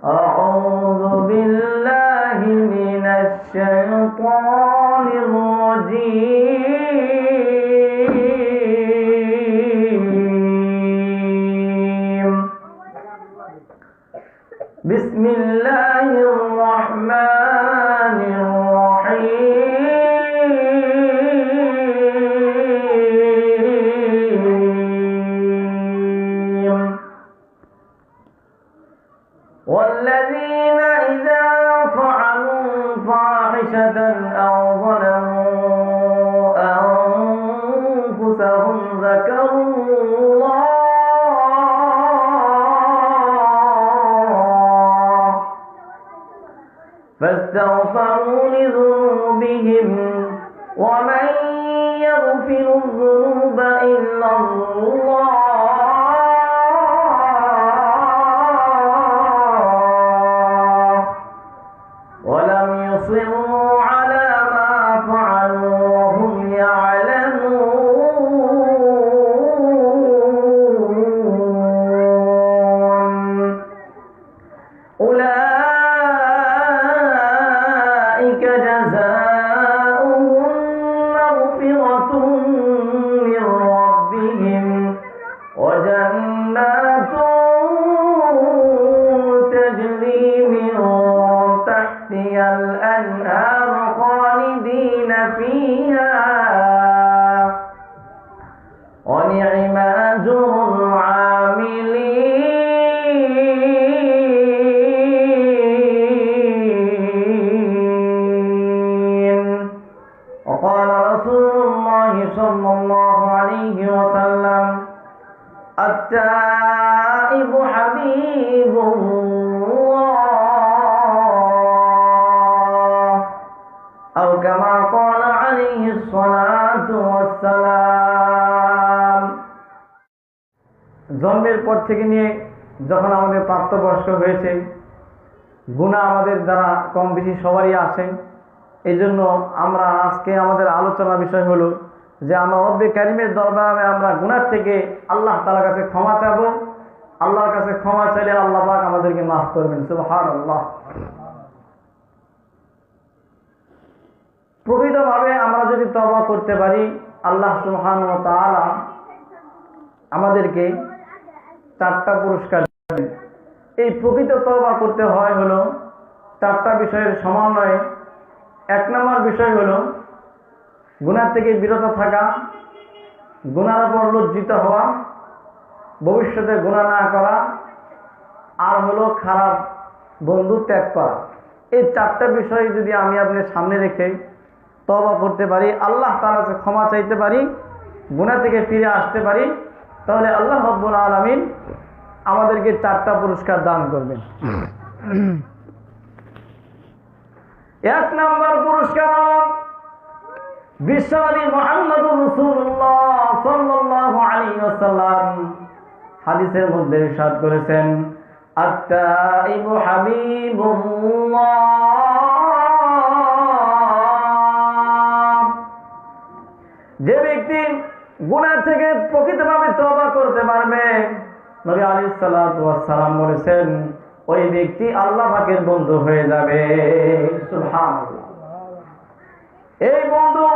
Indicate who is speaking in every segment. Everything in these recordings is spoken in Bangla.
Speaker 1: أعوذ بالله من الشيطان الرجيم. بسم الله الرحمن الرحيم. والذين إذا فعلوا فاحشة أو ظلموا أنفسهم ذكروا الله فاستغفروا لذنوبهم ومن يغفر الذنوب إلا الله ولم يصروا على ما فعلوا وهم يعلمون. أولئك جزاؤهم مغفرة من ربهم وجنات تجري من تحتها الأنهار خالدين فيها ونعم أجر العاملين. وقال رسول الله صلى الله عليه وسلم: التائب حبيب الله أو كما قال عليه الصلاة والسلام. জন্মের পর থেকে নিয়ে যখন আমাদের প্রাপ্তবয়স্ক হয়েছে, গুনাহ আমাদের দ্বারা কম বেশি সবারই আসে। এই জন্য আমরা আজকে আমাদের আলোচনার বিষয় হলো যে আমরা রব্বে কারিমের দরবারে আমরা গুনাহ থেকে আল্লাহ তাআলার কাছে ক্ষমা চাবো। আল্লাহর কাছে ক্ষমা চাইলে আল্লাহ পাক আমাদেরকে মাফ করবেন। সুবহানাল্লাহ। প্রকৃতভাবে আমরা যদি তওবা করতে পারি, আল্লাহ সুবহানাহু ওয়া তাআলা আমাদেরকে 4টা পুরস্কার দেবেন। এই প্রকৃত তওবা করতে হয় হলো 4টা বিষয়ের সমন্বয়ে। 1 নম্বর বিষয় হলো গুনাহ থেকে বিরত থাকা, গুনার উপর লজ্জিত হওয়া, ভবিষ্যতে গুনাহ না করা, আর হলো খারাপ বন্ধু ত্যাগ করা। এই 4টা বিষয় যদি আমি আপনার সামনে রেখে তওবা করতে পারি, আল্লাহ তাআলার কাছে ক্ষমা চাইতে পারি, গুনাহ থেকে ফিরে আসতে পারি, তাহলে আল্লাহ রাব্বুল আলামিন আমাদেরকে 4টা পুরস্কার দান করবেন। 1 নম্বর পুরস্কার হলো বিশ্বনবী মুহাম্মদুর রাসূলুল্লাহ সাল্লাল্লাহু আলাইহি ওয়াসাল্লাম হাদিসের মধ্যে ইরশাদ করেছেন, আত-তাইবু হাবিবুল্লাহ। যে ব্যক্তি গুনাহ থেকে প্রকৃতভাবে তওবা করতে পারবে, নবী আলাইহিস সালাতু ওয়াস সালাম বলেছেন, ওই ব্যক্তি আল্লাহ পাকের বন্ধু হয়ে যাবে। সুবহানাল্লাহ। এই বন্ধু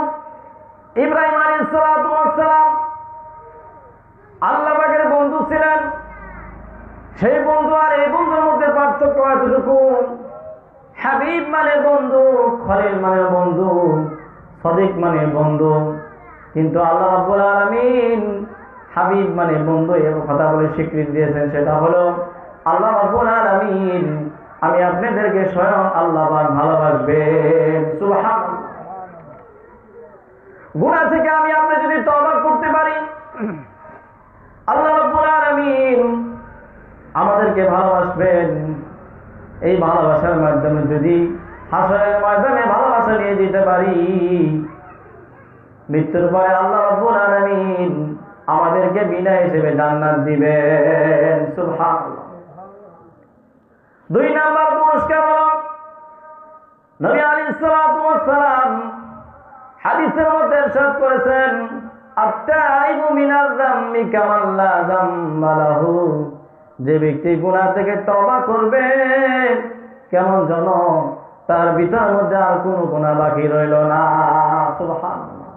Speaker 1: ইব্রাহিম আলাইহিস সালাতু ওয়াস সালাম আল্লাহ পাকের বন্ধু ছিলেন। সেই বন্ধু আর এই বন্ধুর মধ্যে পার্থক্য এতটুকু, হাবিব মানে বন্ধু, খলিল মানে বন্ধু, সাদিক মানে বন্ধু। কিন্তু আল্লাহ রাব্বুল আলামিন হাবিব মানে বন্ধু এর কথা বলে স্বীকৃতি দিয়েছেন, সেটা হলো আল্লাহ রাব্বুল আলামিন আমি আপনাদেরকে স্বয়ং আল্লাহ পাক ভালোবাসবেন। সুবহানাল্লাহ। গুনাহ থেকে আমি আপনি যদি তওবা করতে পারি, আল্লাহ রাব্বুল আলামিন আমাদেরকে ভালোবাসবেন। এই ভালোবাসার মাধ্যমে যদি হাসরের ময়দানে ভালোবাসা নিয়ে যেতে পারি, মৃত্যুর পরে আল্লাহ রাব্বুল আলামিন আমাদেরকে বিনা হিসেবে জান্নাত দিবেন। সুবহানাল্লাহ। 2 নম্বর পুরস্কার হলো নবী আলাইহিস সালাতু ওয়াস সালাম হাদিসের মধ্যে ইরশাদ করেছেন, আত-তাইবু মিনাল যামবি কামান লা যামবা লাহু। যে ব্যক্তি গুনাহ থেকে তওবা করবে কেমন যেন তার ভিতরের মধ্যে আর কোনো গুনাহ বাকি রইল না। সুবহানাল্লাহ।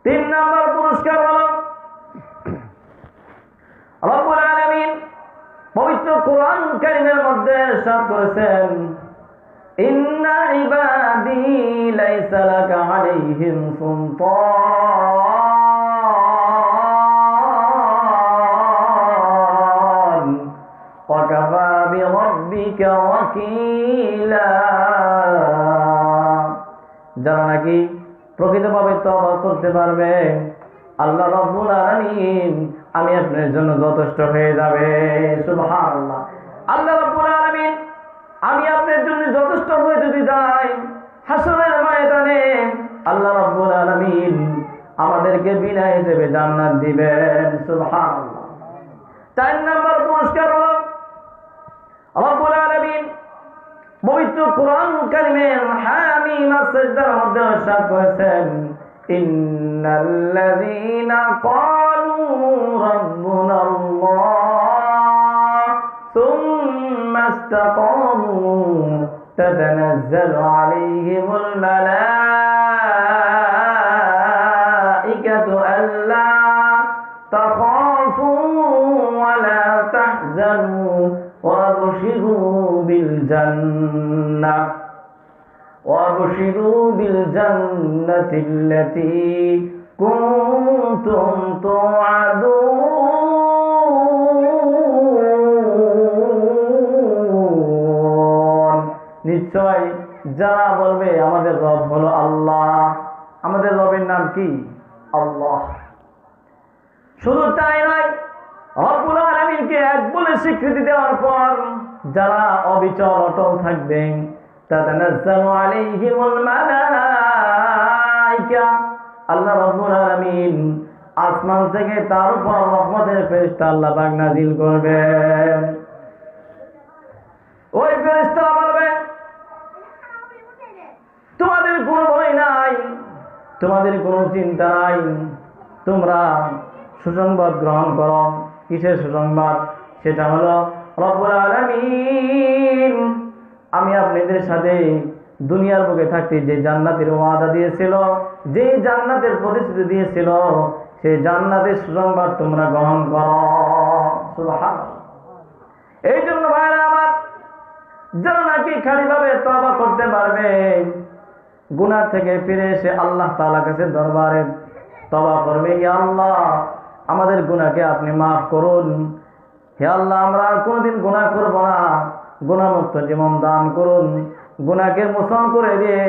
Speaker 1: 3 নম্বর পুরস্কার হলো রব্বুল আলামিন পবিত্র কোরআন কারীমের মধ্যে ইরশাদ করেছেন, ইন্না ইবাদি লাইসা লাকা আলাইহিম সুলতান ওয়া কাফা বিরাব্বিকা ওয়াকিলা। যারা নাকি প্রকৃতভাবে তওবা করতে পারবে, আল্লাহ রাব্বুল আলামিন আমি আপনার জন্য যথেষ্ট হয়ে যাবে। সুবহানাল্লাহ। আল্লাহ রাব্বুল আলামিন আমি আপনার জন্য যথেষ্ট হয়ে যদি যাই, হাসরের ময়দানে আল্লাহ রাব্বুল আলামিন আমাদেরকে বিনা হিসেবে জান্নাত দিবেন। সুবহানাল্লাহ। 4 নম্বর পুরস্কার হলো রব্বুল আলামিন পবিত্র কোরআন কারীমের হামিম সাজদার মধ্যে ইরশাদ করেছেন, ইন্নাল্লাযীনা ক্বালু রাব্বুনাল্লাহ সুম্মা ইসতাকামু তাতানাজ্জালু আলাইহিমুল মালাঈকাতু আল্লা তাখাফু ওয়া লা তাহজানু وابشروا بالجنة التي كنتم توعدون। নিশ্চয় যারা বলবে আমাদের রব হলো আল্লাহ, আমাদের রবের নাম কি? আল্লাহ। শুধু তাই নয়, রব্বুল আলামিনকে এক বলে স্বীকৃতি দেওয়ার পর যারা অবিচল অটল থাকবেন, তাতানাজ্জালু আলাইহিমুল মালাঈকা, আল্লাহ রাব্বুল আলামিন আসমান থেকে তার উপর রহমতের ফেরেশতা আল্লাহ পাক নাযিল করবেন। ওই ফেরেশতারা বলবে, তোমাদের কোনো ভয় নাই, তোমাদের কোনো চিন্তা নাই, তোমরা সুসংবাদ গ্রহণ করো। কিসের সুসংবাদ? সেটা হলো রব্বুল আলামিন আমি আপনাদের সাথে দুনিয়ার বুকে থাকতে যে জান্নাতের ওয়াদা দিয়েছিল, যে জান্নাতের প্রতিশ্রুতি দিয়েছিল, সেই জান্নাতের সুসংবাদ তোমরা গ্রহণ করো। সুবহানাল্লাহ। এই জন্য ভাইরা আমার, যারা নাকি খালিভাবে তওবা করতে পারবে, গুনাহ থেকে ফিরে এসে আল্লাহ তাআলার কাছে দরবারে তওবা করবে, ইয়া আল্লাহ আমাদের গুনাহকে আপনি মাফ করুন, হে আল্লাহ আমরা আর কোনোদিন গুনাহ করব না, গুনাহমুক্ত জীবন দান করুন, গুনাহকে মোচন করে দিয়ে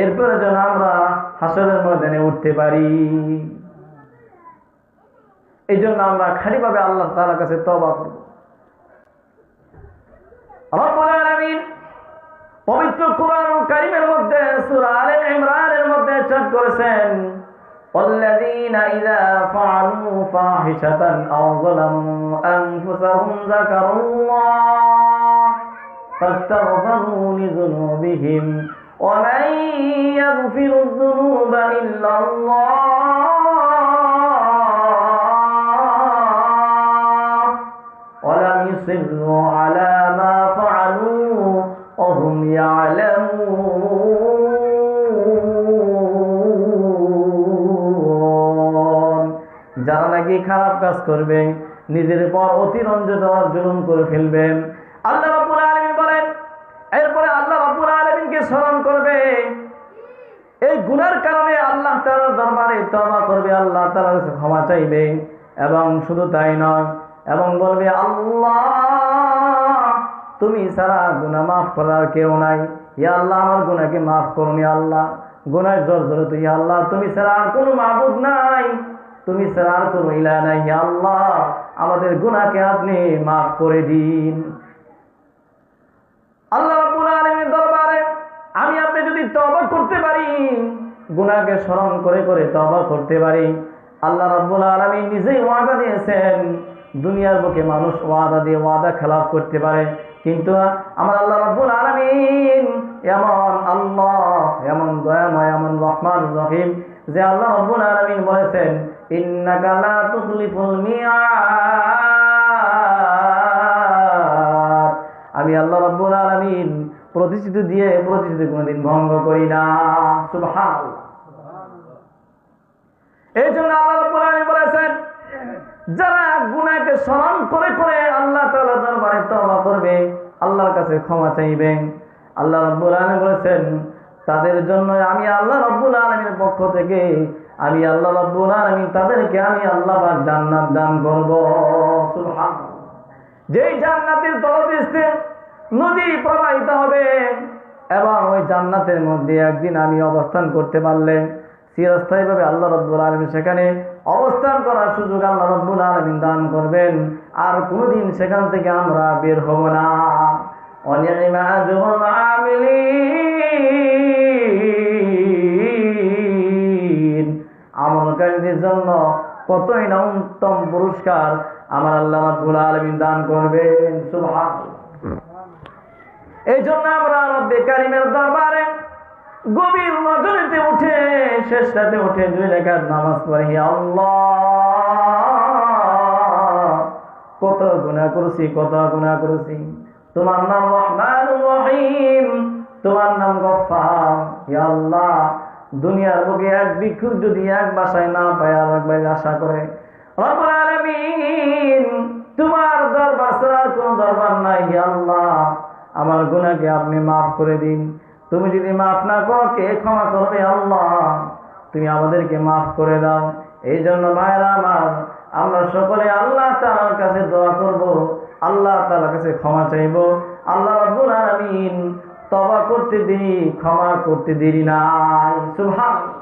Speaker 1: এরপরে যেন আমরা হাসরের ময়দানে উঠতে পারি। এই জন্য আমরা খালিভাবে আল্লাহ তাআলার কাছে তওবা করব। রব্বুল আলামিন পবিত্র কোরআন কারীমের মধ্যে সূরা আলে ইমরানের মধ্যে ইরশাদ করেছেন, والذين إذا فعلوا فاحشة أو ظلموا أنفسهم ذكروا الله فاستغفروا لذنوبهم ومن يغفر الذنوب إلا الله ولم يصروا على ما فعلوا وهم يعلمون। যারা নাকি খারাপ কাজ করবে, নিজের পর অতিরঞ্জিত জুলুম করে ফেলবেন, আল্লাহ রাব্বুল আলামিন বলেন, এরপরে আল্লাহ রাব্বুল আলামিনকে স্মরণ করবে, এই গুনার কারণে আল্লাহ তাআলার দরবারে তওবা করবে, আল্লাহ তাআলার কাছে ক্ষমা চাইবে, এবং শুধু তাই নয়, এবং বলবে আল্লাহ তুমি ছাড়া গুনাহ মাফ করার কেউ নাই, ইয়া আল্লাহ আমার গুনাহকে মাফ করুন, ইয়া আল্লাহ গুনাহ জর্জরিত, ইয়া আল্লাহ তুমি ছাড়া আর কোনো মাবুদ নাই, তুমি ছাড়া আর কোনো ইলাহ নাই, ইয়া আল্লাহ আমাদের গুনাহকে আপনি মাফ করে দিন। আল্লাহ রাব্বুল আলামিনের দরবারে আমি আপনি যদি তওবা করতে পারি, গুনাহকে স্মরণ করে করে তওবা করতে পারি, আল্লাহ রাব্বুল আলামিন নিজেই ওয়াদা দিয়েছেন, দুনিয়ার বুকে মানুষ ওয়াদা দিয়ে ওয়াদা খেলাফ করতে পারে, কিন্তু আমার আল্লাহ রাব্বুল আলামিন এমন আল্লাহ, এমন দয়াময়, এমন রহমানুর রহিম, যে আল্লাহ রাব্বুল আলামিন বলেছেন ইন্নাকা লা তুখলিফুল মিআদ, আমি আল্লাহ রাব্বুল আলামিন প্রতিশ্রুতি দিয়ে প্রতিশ্রুতি কোনোদিন ভঙ্গ করি না। সুবহানাল্লাহ। এই জন্য আল্লাহ রাব্বুল আলামিন বলেছেন, যারা গুনাহকে স্মরণ করে করে আল্লাহ তাআলার দরবারে তওবা করবে, আল্লাহর কাছে ক্ষমা চাইবে, আল্লাহ রাব্বুল আলামিন বলেছেন তাদের জন্য আমি আল্লাহ রাব্বুল আলামিনের পক্ষ থেকে আমি আল্লাহ রাব্বুল আলামিন তাদেরকে আমি আল্লাহ পাক জান্নাত দান করব। সুবহানাল্লাহ। যেই জান্নাতের তলদেশে নদী প্রবাহিত হবে এবং ওই জান্নাতের মধ্যে একদিন আমি অবস্থান করতে পারলে চিরস্থায়ীভাবে আল্লাহ রাব্বুল আলামিন সেখানে অবস্থান করার সুযোগ আল্লাহ রাব্বুল আলামিন দান করবেন, আর কোনদিন সেখান থেকে আমরা বের হব না। অনি'মা আজরুল আমিলিন, আমলকারীদের জন্য কতই না উত্তম পুরস্কার আমার আল্লাহ রাব্বুল আলামিন দান করবেন। সুবহানাল্লাহ। এই জন্য আমরা রব্বে কারীমের দরবারে গভীর রজনীতে উঠে শেষ রাতে উঠে 2 রাকাত নামাজ পড়ি, আল্লাহ কত গুনাহ করেছি, কত গুনাহ করেছি, তোমার নাম রহমানুর রহিম, তোমার নাম গফফার। হে আল্লাহ, দুনিয়ার বুকে এক ভিক্ষুক যদি এক বাসায় না পায় আর একবার আশা করে, রব্বুল আলামিন তোমার দরবার ছাড়া আর কোনো দরবার নাই। হে আল্লাহ, আমার গুনাহকে আপনি মাফ করে দিন। তুমি যদি মাফ না করো কে ক্ষমা করবে? আল্লাহ তুমি আমাদেরকে মাফ করে দাও। এই জন্য ভাইরা আমার, আমরা সকলে আল্লাহ তাআলার কাছে দোয়া করব, আল্লাহ তাআলার কাছে ক্ষমা চাইব। আল্লাহ রাব্বুল আলামিন তওবা করতে দেরি, ক্ষমা করতে দেরি নাই। সুবহানাল্লাহ।